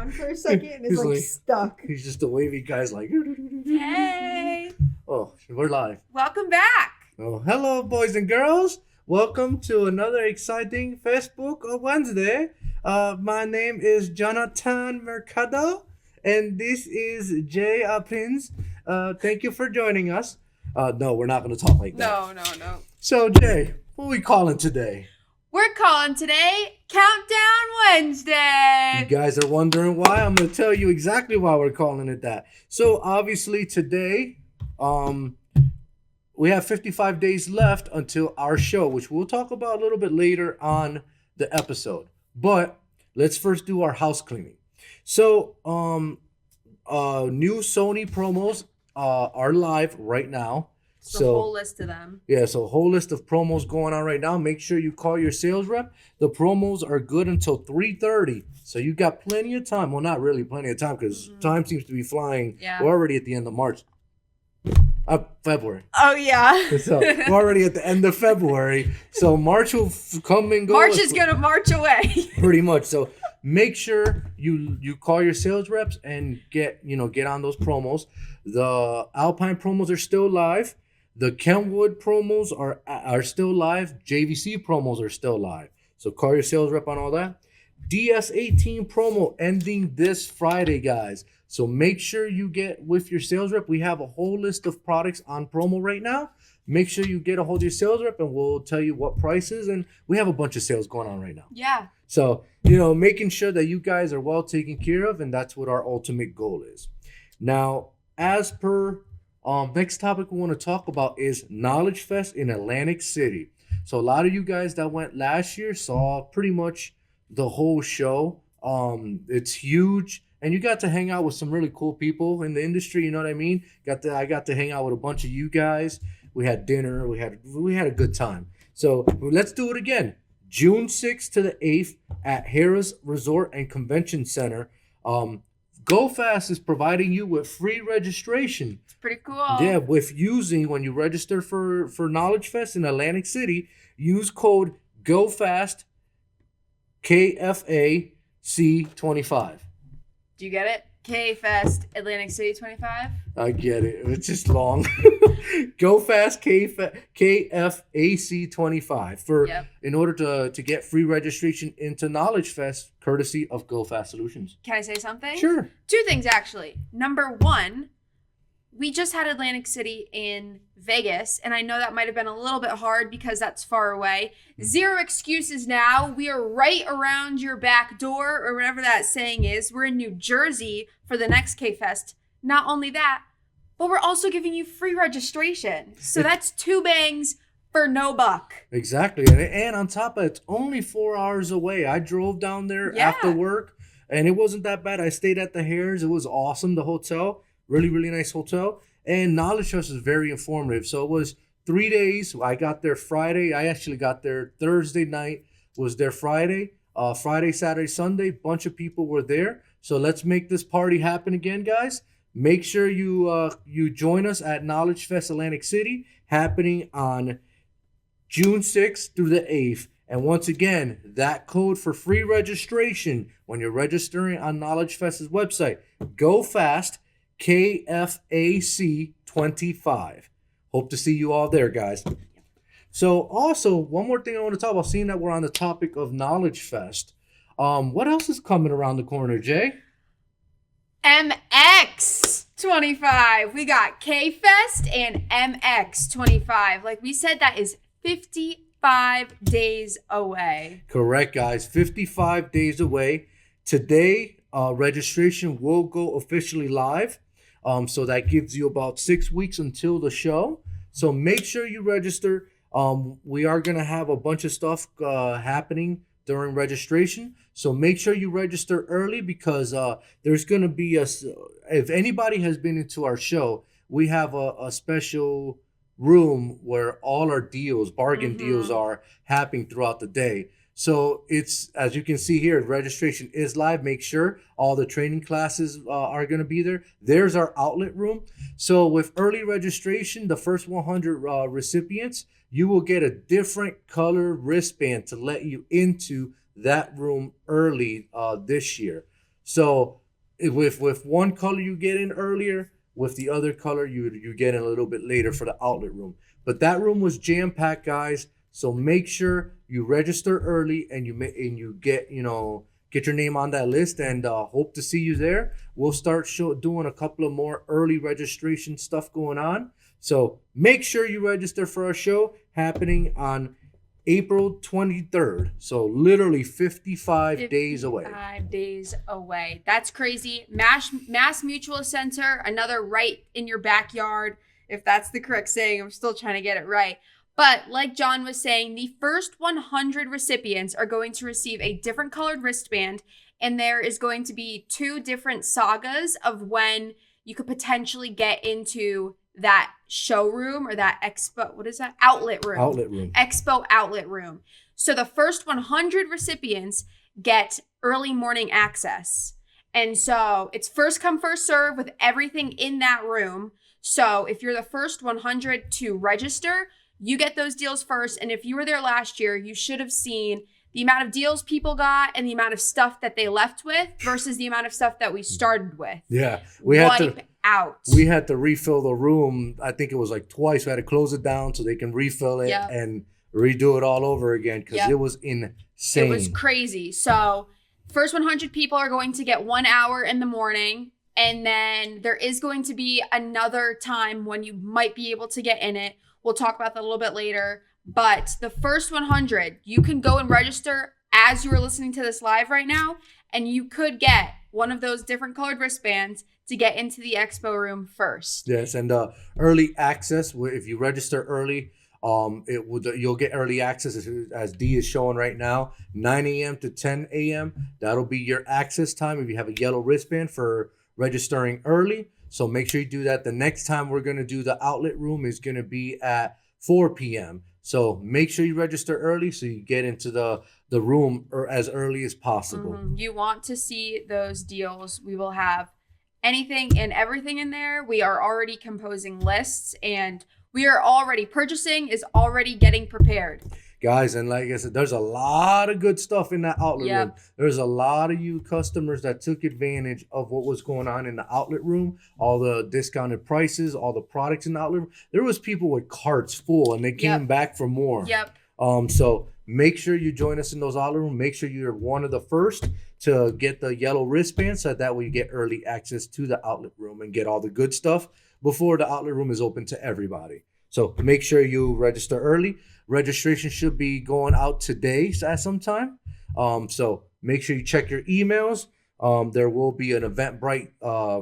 on for a second and is like stuck. He's just a wavy guy's like. Hey. Oh, we're live. Welcome back. Oh, hello, boys and girls. Welcome to another exciting Facebook Wednesday. My name is Jonathan Mercado, and this is Jay Pins. Thank you for joining us. No, we're not going to talk like that. No. So, Jay, what are we calling today? We're calling today Countdown Wednesday. You guys are wondering why? I'm going to tell you exactly why we're calling it that. So, obviously, today, we have 55 days left until our show, which we'll talk about a little bit later on the episode. But let's first do our house cleaning. So, new Sony promos are live right now. So a whole list of them. Yeah, so a whole list of promos going on right now. Make sure you call your sales rep. The promos are good until 3:30. So you got plenty of time. Well, not really plenty of time because time seems to be flying. Yeah. We're already at the end of March. February. Oh, yeah. So we're already at the end of February. So March will come and go. March is going to march away. Pretty much. So make sure you call your sales reps and get on those promos. The Alpine promos are still live. The Kenwood promos are still live. JVC promos are still live. So call your sales rep on all that. DS18 promo ending this Friday, guys. So make sure you get with your sales rep. We have a whole list of products on promo right now. Make sure you get a hold of your sales rep and we'll tell you what prices. And we have a bunch of sales going on right now. Yeah. So, making sure that you guys are well taken care of. And that's what our ultimate goal is. Now, as per next topic we want to talk about is Knowledge Fest in Atlantic City. So a lot of you guys that went last year saw pretty much the whole show. It's huge. And you got to hang out with some really cool people in the industry, you know what I mean? I got to hang out with a bunch of you guys. We had dinner. We had a good time. So let's do it again. June 6th to the 8th at Harrah's Resort and Convention Center. GoFast is providing you with free registration. It's pretty cool. Yeah, when you register for Knowledge Fest in Atlantic City, use code GoFast KFAC25. Do you get it? K-Fest Atlantic City 25? I get it. It's just long. GoFast KFAC25 in order to get free registration into Knowledge Fest, courtesy of GoFast Solutions. Can I say something? Sure. 2 things, actually. Number 1, we just had Atlantic City in Vegas, and I know that might have been a little bit hard because that's far away. 0 excuses now. We are right around your back door, or whatever that saying is. We're in New Jersey for the next K-Fest. Not only that, but we're also giving you free registration. So that's 2 bangs for no buck. Exactly. And on top of it, it's only 4 hours away. I drove down there after work, and it wasn't that bad. I stayed at the Harrah's. It was awesome, the hotel. Really, really nice hotel. And Knowledge Fest is very informative. So it was 3 days. I got there Friday. I actually got there Thursday night. Was there Friday. Friday, Saturday, Sunday. Bunch of people were there. So let's make this party happen again, guys. Make sure you join us at Knowledge Fest Atlantic City, happening on June 6th through the 8th. And once again, that code for free registration when you're registering on Knowledge Fest's website, GoFast KFAC25. Hope to see you all there, guys. So also, one more thing I want to talk about, seeing that we're on the topic of Knowledge Fest. What else is coming around the corner, Jay? MX25. We got K-Fest and MX25. Like we said, that is 55 days away. Correct, guys. 55 days away. Today, registration will go officially live. So that gives you about 6 weeks until the show. So make sure you register. We are going to have a bunch of stuff happening during registration. So make sure you register early because there's going to be if anybody has been into our show, we have a special room where all our bargain deals are happening throughout the day. So it's, as you can see here, registration is live. Make sure all the training classes are going to be there. There's our outlet room. So with early registration, the first 100 recipients, you will get a different color wristband to let you into that room early this year. So with one color you get in earlier, with the other color you get in a little bit later for the outlet room. But that room was jam packed, guys. So make sure you register early and you get get your name on that list, and hope to see you there. We'll start doing a couple of more early registration stuff going on. So make sure you register for our show happening on April 23rd. So literally 55 days away. 55 days away. That's crazy. Mass Mutual Center, another right in your backyard, if that's the correct saying. I'm still trying to get it right. But like John was saying, the first 100 recipients are going to receive a different colored wristband, and there is going to be 2 different sagas of when you could potentially get into that showroom or that expo. What is that? Outlet room. Outlet room. Expo outlet room. So the first 100 recipients get early morning access. And so it's first come, first serve with everything in that room. So if you're the first 100 to register, you get those deals first. And if you were there last year, you should have seen the amount of deals people got and the amount of stuff that they left with versus the amount of stuff that we started with. Yeah. We had to refill the room. I think it was like twice. We had to close it down so they can refill it and redo it all over again because it was insane. It was crazy. So first 100 people are going to get 1 hour in the morning. And then there is going to be another time when you might be able to get in it. We'll talk about that a little bit later. But the first 100, you can go and register as you are listening to this live right now. And you could get one of those different colored wristbands to get into the expo room first. Yes, and early access, if you register early, you'll get early access as D is showing right now, 9 a.m. to 10 a.m. That'll be your access time if you have a yellow wristband for registering early. So make sure you do that. The next time we're going to do the outlet room is going to be at 4 p.m. So make sure you register early so you get into the room as early as possible. Mm-hmm. You want to see those deals. We will have anything and everything in there. We are already composing lists, and we are already purchasing is already getting prepared. Guys, and like I said, there's a lot of good stuff in that outlet room. There's a lot of you customers that took advantage of what was going on in the outlet room, all the discounted prices, all the products in the outlet room. There was people with carts full, and they came back for more. So make sure you join us in those outlet rooms. Make sure you're one of the first to get the yellow wristband, so that way you get early access to the outlet room and get all the good stuff before the outlet room is open to everybody. So make sure you register early. Registration should be going out today at some time. So make sure you check your emails. There will be an Eventbrite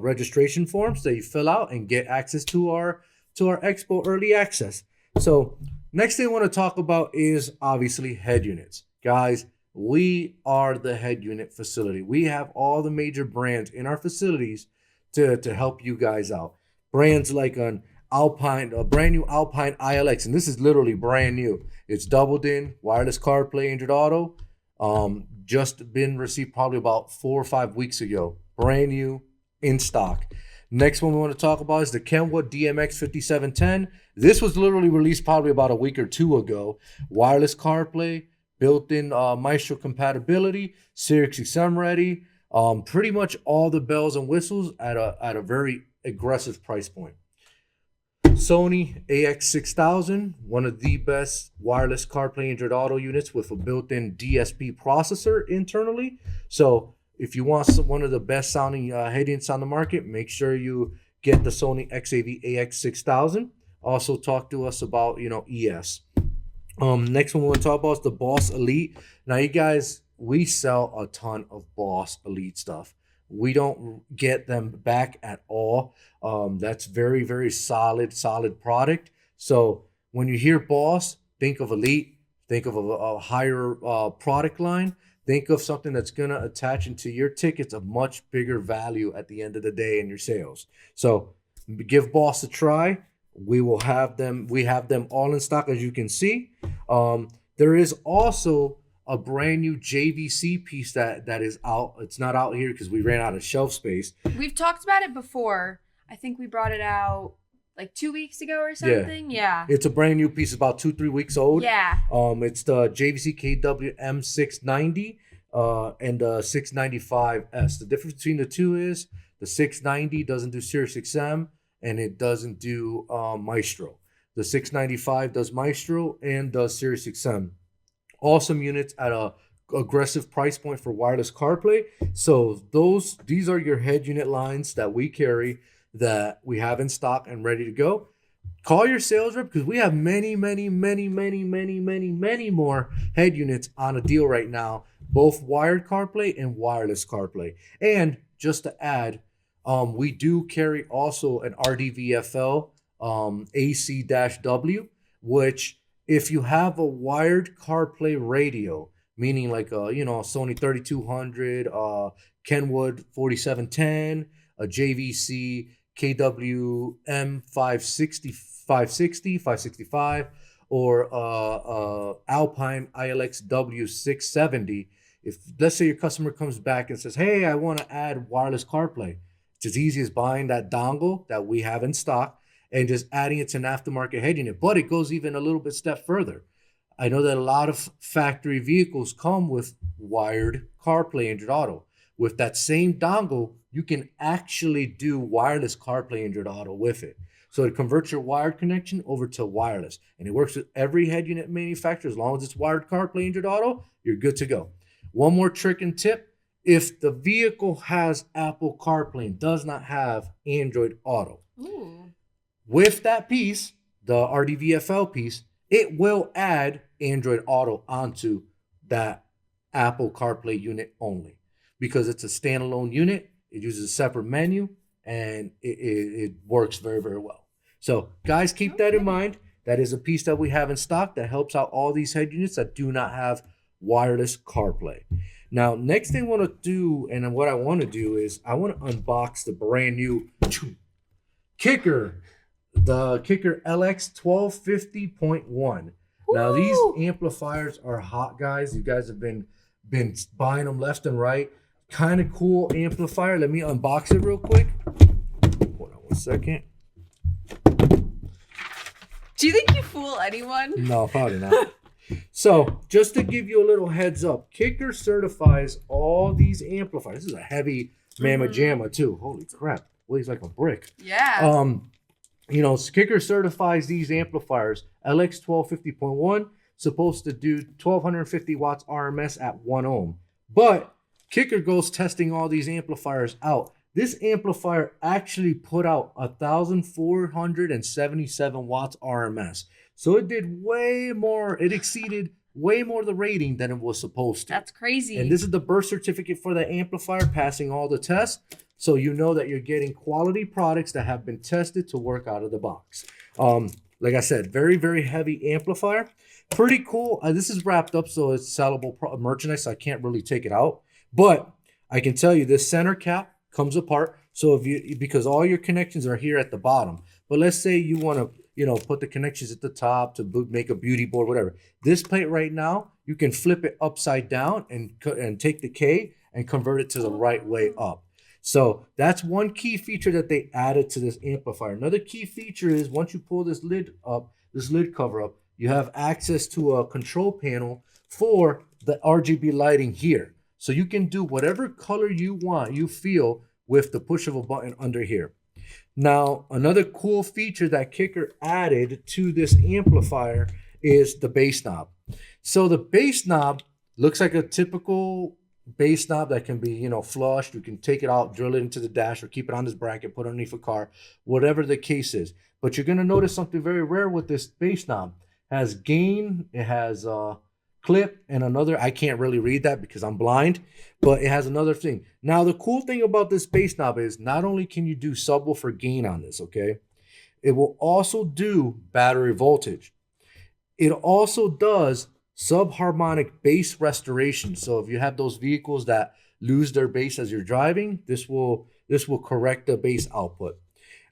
registration forms that you fill out and get access to our expo early access. So next thing I want to talk about is obviously head units. Guys, we are the head unit facility. We have all the major brands in our facilities to help you guys out. Brands like a brand new Alpine ILX, and this is literally brand new. It's doubled in, wireless CarPlay, Android Auto. Just been received probably about 4 or 5 weeks ago. Brand new, in stock. Next one we want to talk about is the Kenwood DMX 5710. This was literally released probably about a week or 2 ago. Wireless CarPlay, built-in Maestro compatibility, Sirius XM ready. Pretty much all the bells and whistles at a very aggressive price point. Sony AX6000, one of the best wireless CarPlay Android Auto units with a built-in DSP processor internally. So if you want one of the best sounding head units on the market, make sure you get the Sony XAV AX6000. Also talk to us about ES. Next one we want to talk about is the Boss Elite. Now you guys, we sell a ton of Boss Elite stuff. We don't get them back at all. That's very, very solid product. So when you hear Boss, think of Elite, think of a higher product line. Think of something that's going to attach into your tickets a much bigger value at the end of the day in your sales. So give Boss a try. We have them all in stock, as you can see. There is also a brand new JVC piece that is out. It's not out here because we ran out of shelf space. We've talked about it before. I think we brought it out like 2 weeks ago or something. Yeah. It's a brand new piece, about 2-3 weeks old. Yeah. It's the JVC KW M690. and the 695S. The difference between the two is the 690 doesn't do Sirius XM and it doesn't do Maestro. The 695 does Maestro and does Sirius XM. Awesome units at a aggressive price point for wireless CarPlay. So these are your head unit lines that we carry, that we have in stock and ready to go. Call your sales rep, because we have many more head units on a deal right now, both wired CarPlay and wireless CarPlay. And just to add, we do carry also an RDVFL AC-W, which if you have a wired CarPlay radio, meaning like a Sony 3200, Kenwood 4710, a JVC KWM 565, or Alpine ILX W670. If let's say your customer comes back and says, "Hey, I want to add wireless CarPlay," it's as easy as buying that dongle that we have in stock and just adding it to an aftermarket head unit. But it goes even a little bit step further. I know that a lot of factory vehicles come with wired CarPlay Android Auto. With that same dongle, you can actually do wireless CarPlay Android Auto with it. So it converts your wired connection over to wireless. And it works with every head unit manufacturer. As long as it's wired CarPlay Android Auto, you're good to go. One more trick and tip. If the vehicle has Apple CarPlay and does not have Android Auto, with that piece, the RDVFL piece, it will add Android Auto onto that Apple CarPlay unit only, because it's a standalone unit. It uses a separate menu, and it works very, very well. So guys, keep that in mind. That is a piece that we have in stock that helps out all these head units that do not have wireless CarPlay. Now, next thing I want to do, and what I want to do is I want to unbox the brand new Kicker, the Kicker LX1250.1. Now, these amplifiers are hot, guys. You guys have been buying them left and right. Kind of cool amplifier. Let me unbox it real quick. Hold on one second. Do you think you fool anyone? No, probably not. So, just to give you a little heads up, Kicker certifies all these amplifiers. This is a heavy mamma jamma too. Holy crap. Weighs like a brick. Yeah. Kicker certifies these amplifiers. LX1250.1, supposed to do 1250 watts RMS at 1 ohm. But Kicker goes testing all these amplifiers out. This amplifier actually put out 1,477 watts RMS. So it did way more, it exceeded way more the rating than it was supposed to. That's crazy. And this is the birth certificate for the amplifier, passing all the tests. So you know that you're getting quality products that have been tested to work out of the box. Like I said, very, very heavy amplifier. Pretty cool. This is wrapped up, so it's sellable merchandise, so I can't really take it out. But I can tell you this center cap comes apart. So because all your connections are here at the bottom. But let's say you want to, put the connections at the top to make a beauty board, whatever. This plate right now, you can flip it upside down and take the K and convert it to the right way up. So that's one key feature that they added to this amplifier. Another key feature is once you pull this lid cover up, you have access to a control panel for the RGB lighting here. So you can do whatever color you want, you feel, with the push of a button under here. Now, another cool feature that Kicker added to this amplifier is the bass knob. So the bass knob looks like a typical bass knob that can be, flushed. You can take it out, drill it into the dash, or keep it on this bracket, put it underneath a car, whatever the case is. But you're going to notice something very rare with this bass knob. It has gain, it has clip, and another, I can't really read that because I'm blind, but it has another thing. Now, the cool thing about this bass knob is not only can you do subwoofer gain on this, okay? It will also do battery voltage. It also does subharmonic bass restoration. So if you have those vehicles that lose their bass as you're driving, this will correct the bass output.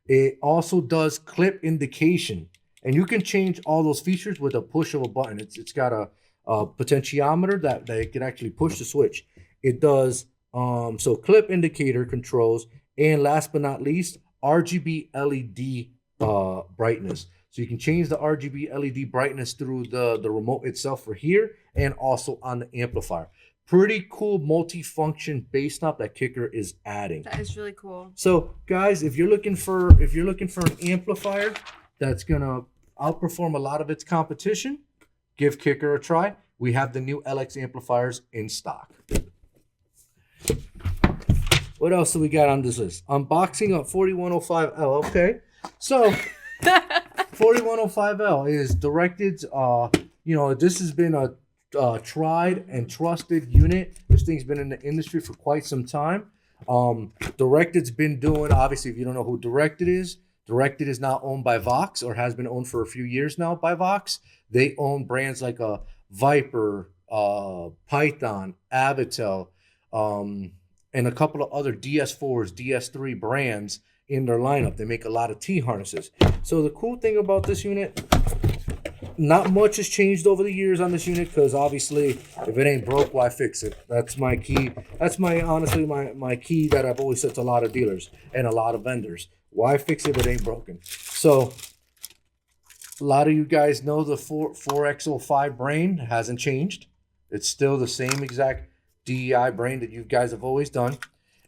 It also does clip indication, and you can change all those features with a push of a button. It's got a potentiometer that it can actually push the switch. It does so clip indicator controls, and last but not least, RGB LED brightness. So you can change the RGB LED brightness through the remote itself for here and also on the amplifier. pretty cool multi-function bass knob that Kicker is adding. That is really cool. So guys, if you're looking for an amplifier that's gonna outperform a lot of its competition, give Kicker a try. We have the new LX amplifiers in stock. What else do we got on this list? Unboxing of 4105L. Okay, so 4105L is directed. This has been a tried and trusted unit. This thing's been in the industry for quite some time. Directed's been doing. Obviously, if you don't know who Directed is now owned by Vox, or has been owned for a few years now by Vox. They own brands like Viper, Python, Avatel, and a couple of other DS4s, DS3 brands in their lineup. They make a lot of T-harnesses. So the cool thing about this unit, not much has changed over the years on this unit, because obviously if it ain't broke, why fix it? That's my key. That's honestly my key that I've always said to a lot of dealers and a lot of vendors. Why fix it if it ain't broken? So a lot of you guys know the 4X05 brain hasn't changed. It's still the same exact DEI brain that you guys have always done.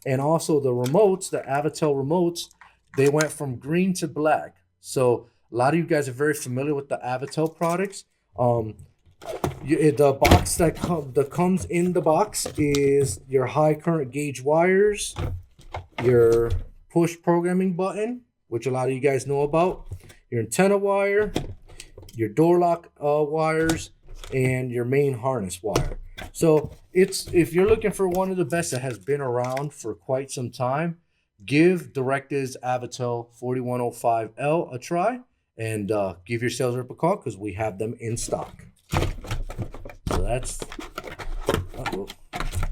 And also the remotes, the Avatel remotes, they went from green to black. So a lot of you guys are very familiar with the Avatel products. The box that comes in the box is your high current gauge wires, your push programming button, which a lot of you guys know about, your antenna wire, your door lock wires, and your main harness wire. So if you're looking for one of the best that has been around for quite some time, give Directed's Avatel 4105L a try, and give your sales rep a call, because we have them in stock. So that's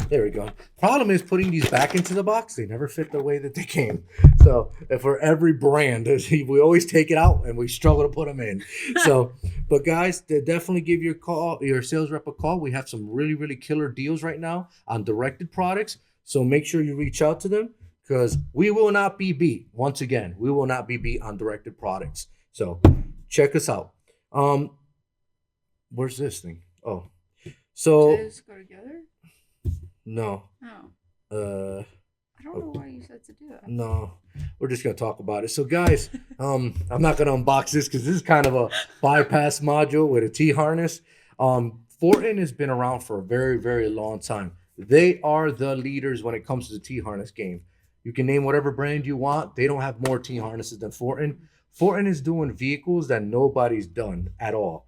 there we go. Problem is putting these back into the box. They never fit the way that they came. So for every brand, we always take it out and we struggle to put them in. So, but guys, definitely give your sales rep a call. We have some really, really killer deals right now on Directed products. So make sure you reach out to them, because we will not be beat. Once again, we will not be beat on Directed products. So check us out. Where's this thing? Oh, so Does go together? No. Oh. I don't know why you said to do that. No, we're just gonna talk about it. So guys, I'm not gonna unbox this, because this is kind of a bypass module with a T-harness. Fortin has been around for a very, very long time. They are the leaders when it comes to the T-harness game. You can name whatever brand you want. They don't have more T-harnesses than Fortin. Fortin is doing vehicles that nobody's done at all.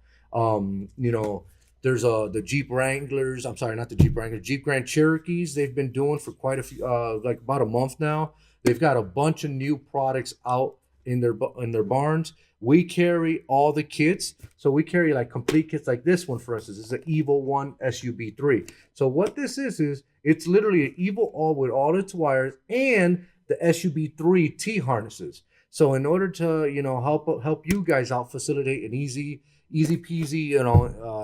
There's the Jeep Wranglers. I'm sorry, not the Jeep Wranglers. Jeep Grand Cherokees. They've been doing for quite a few, like about a month now. They've got a bunch of new products out in their barns. We carry all the kits. So we carry like complete kits, like this one, for instance. This is an Evo 1 SUB3. So what this is it's literally an Evo All with all its wires and the SUB3 T-harnesses. So in order to, help you guys out, facilitate an easy peasy,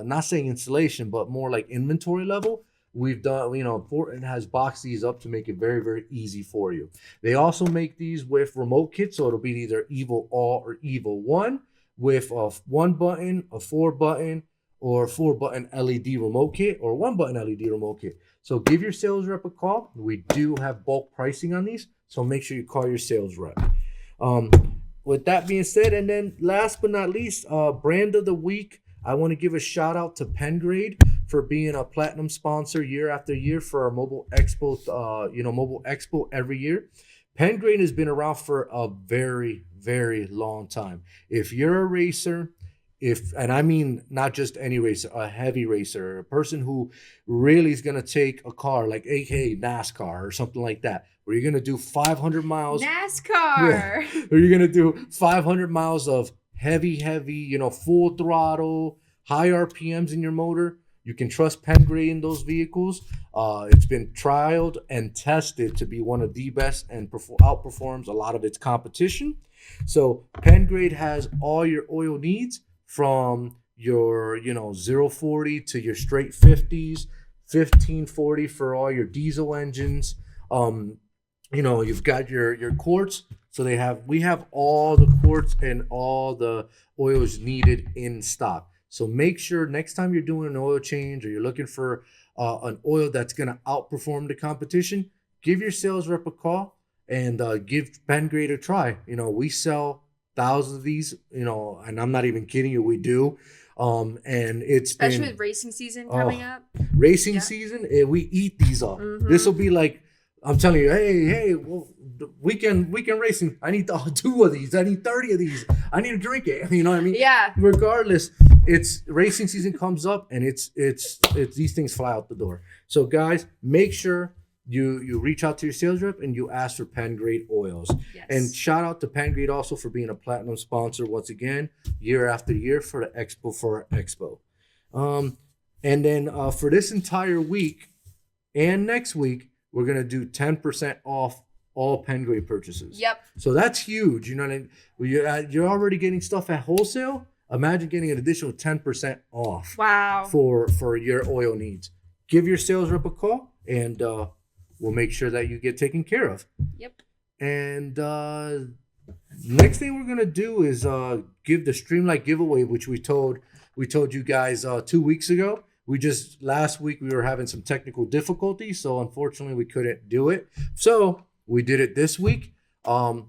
not saying installation, but more like inventory level, we've done, Fortin has boxed these up to make it very, very easy for you. They also make these with remote kits, so it'll be either Evo All or Evo 1 with a 1-button, a 4-button, or 4-button LED remote kit, or 1-button LED remote kit. So give your sales rep a call. We do have bulk pricing on these, so make sure you call your sales rep. With that being said, and then last but not least, brand of the week, I want to give a shout out to Pengrade for being a platinum sponsor year after year for our Mobile Expo, Mobile Expo every year. Pengrade has been around for a very, very long time. If you're a racer, and I mean not just any racer, a heavy racer, a person who really is going to take a car like AKA NASCAR or something like that, where you're going to do 500 miles. NASCAR. Yeah, where you're going to do 500 miles of heavy, full throttle, high RPMs in your motor. You can trust Pengrade in those vehicles. It's been trialed and tested to be one of the best and outperforms a lot of its competition. So Pengrade has all your oil needs, from your 040 to your straight 50s, 1540 for all your diesel engines. You've got your quartz. So we have all the quartz and all the oils needed in stock. So make sure next time you're doing an oil change, or you're looking for an oil that's going to outperform the competition, give your sales rep a call and give PenGrade a try. We sell thousands of these, and I'm not even kidding you, we do. And it's especially with racing season coming up. Racing season, we eat these up. This will be like, I'm telling you, hey, well, weekend racing. I need 2 of these. I need 30 of these. I need to drink it. You know what I mean? Yeah. Regardless, it's racing season comes up, and it's these things fly out the door. So guys, make sure you reach out to your sales rep and you ask for PenGrade oils. Yes. And shout out to PenGrade also for being a platinum sponsor once again, year after year for the Expo. And then for this entire week and next week, we're gonna do 10% off all PenGrade purchases. Yep. So that's huge. You know what I mean? You're already getting stuff at wholesale. Imagine getting an additional 10% off. Wow. For your oil needs. Give your sales rep a call, and we'll make sure that you get taken care of. Yep. And next thing we're gonna do is give the Streamlight giveaway, which we told you guys 2 weeks ago. Last week we were having some technical difficulties, so unfortunately we couldn't do it. So we did it this week. There's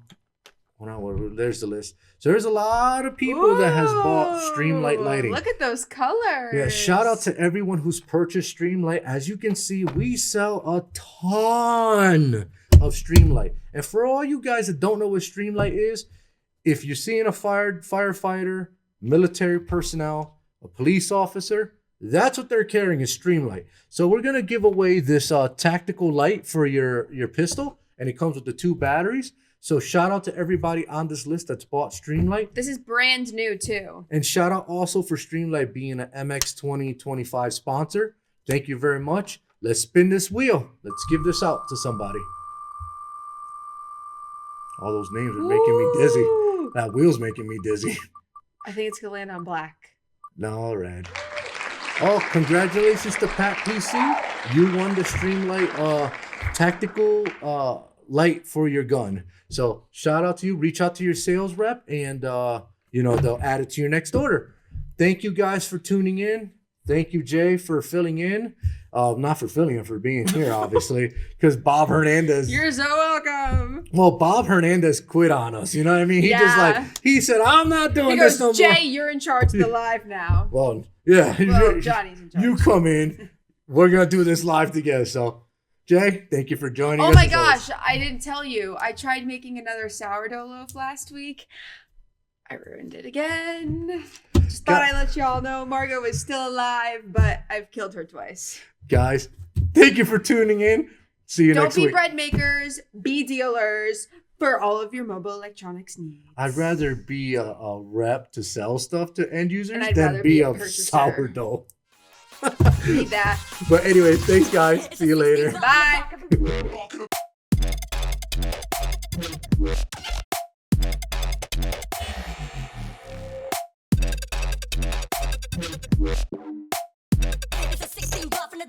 the list. So there's a lot of people that has bought Streamlight lighting. Look at those colors. Yeah, shout out to everyone who's purchased Streamlight. As you can see, we sell a ton of Streamlight. And for all you guys that don't know what Streamlight is, if you're seeing a firefighter, military personnel, a police officer, that's what they're carrying is Streamlight. So we're going to give away this tactical light for your pistol, and it comes with the 2 batteries. So shout out to everybody on this list that's bought Streamlight. This is brand new too. And shout out also for Streamlight being an MX25 sponsor. Thank you very much. Let's spin this wheel. Let's give this out to somebody. All those names are making me dizzy. That wheel's making me dizzy. I think it's going to land on black. No, red. Oh, congratulations to Pat PC. You won the Streamlight tactical light for your gun. So shout out to you. Reach out to your sales rep, and they'll add it to your next order. Thank you guys for tuning in. Thank you, Jay, for filling in. Not for filling in, for being here, obviously, because Bob Hernandez. You're so welcome. Well, Bob Hernandez quit on us. You know what I mean? He said, I'm not doing this no more. Jay, you're in charge of the live now. Well, yeah. Well, Johnny's in charge. You come in. We're going to do this live together. So, Jay, thank you for joining us. Oh my gosh, I didn't tell you. I tried making another sourdough loaf last week. I ruined it again. Just thought I'd let y'all know Margot was still alive, but I've killed her twice. Guys, thank you for tuning in. See you next week. Don't be bread makers, be dealers for all of your mobile electronics needs. I'd rather be a rep to sell stuff to end users than than be a purchaser. sourdough. Need that. But anyway, thanks guys. See you later. Bye. It's a 16 buff in the